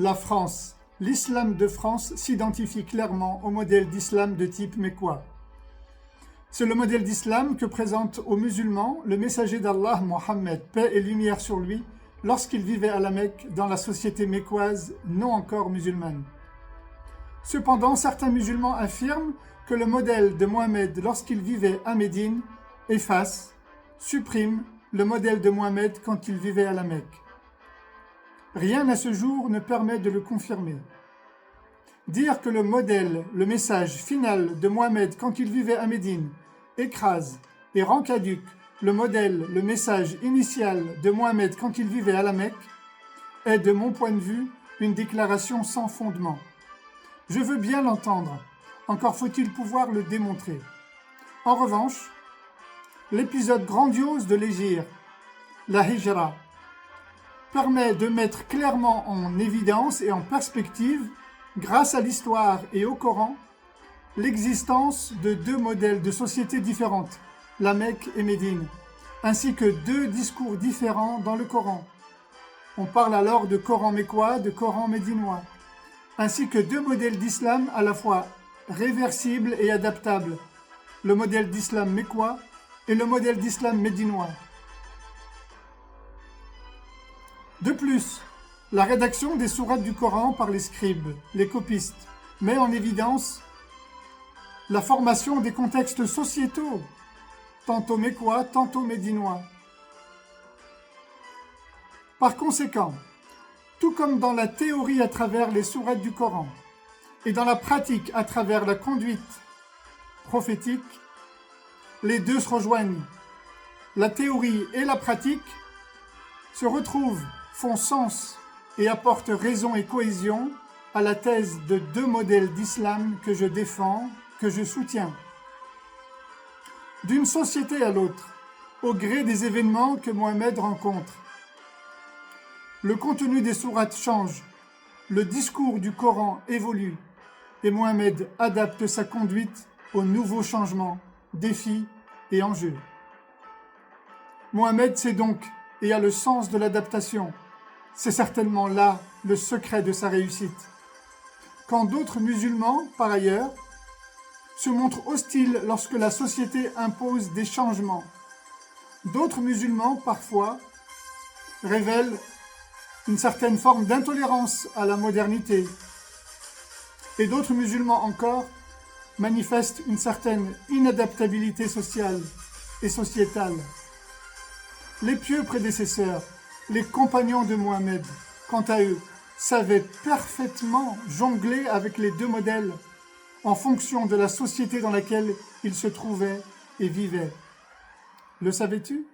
La France. L'islam de France s'identifie clairement au modèle d'islam de type mécois. C'est le modèle d'islam que présente aux musulmans le messager d'Allah, Mohammed, paix et lumière sur lui, lorsqu'il vivait à la Mecque dans la société mécoise non encore musulmane. Cependant, certains musulmans affirment que le modèle de Mohammed lorsqu'il vivait à Médine supprime le modèle de Mohammed quand il vivait à la Mecque. Rien à ce jour ne permet de le confirmer. Dire que le modèle, le message final de Mohammed quand il vivait à Médine écrase et rend caduc le modèle, le message initial de Mohammed quand il vivait à la Mecque est, de mon point de vue, une déclaration sans fondement. Je veux bien l'entendre, encore faut-il pouvoir le démontrer. En revanche, l'épisode grandiose de l'Hégire, la Hijra, permet de mettre clairement en évidence et en perspective, grâce à l'histoire et au Coran, l'existence de deux modèles de sociétés différentes, la Mecque et Médine, ainsi que deux discours différents dans le Coran. On parle alors de Coran mécois, de Coran médinois, ainsi que deux modèles d'islam à la fois réversibles et adaptables, le modèle d'islam mécois et le modèle d'islam médinois. De plus, la rédaction des sourates du Coran par les scribes, les copistes, met en évidence la formation des contextes sociétaux, tantôt mécois, tantôt médinois. Par conséquent, tout comme dans la théorie à travers les sourates du Coran et dans la pratique à travers la conduite prophétique, les deux se rejoignent. La théorie et la pratique se retrouvent, font sens et apportent raison et cohésion à la thèse de deux modèles d'islam que je défends, que je soutiens. D'une société à l'autre, au gré des événements que Mohammed rencontre, le contenu des sourates change, le discours du Coran évolue et Mohammed adapte sa conduite aux nouveaux changements, défis et enjeux. Mohammed sait donc et a le sens de l'adaptation. C'est certainement là le secret de sa réussite. Quand d'autres musulmans, par ailleurs, se montrent hostiles lorsque la société impose des changements, d'autres musulmans, parfois, révèlent une certaine forme d'intolérance à la modernité, et d'autres musulmans encore manifestent une certaine inadaptabilité sociale et sociétale. Les pieux prédécesseurs, les compagnons de Mohammed, quant à eux, savaient parfaitement jongler avec les deux modèles en fonction de la société dans laquelle ils se trouvaient et vivaient. Le savais-tu ?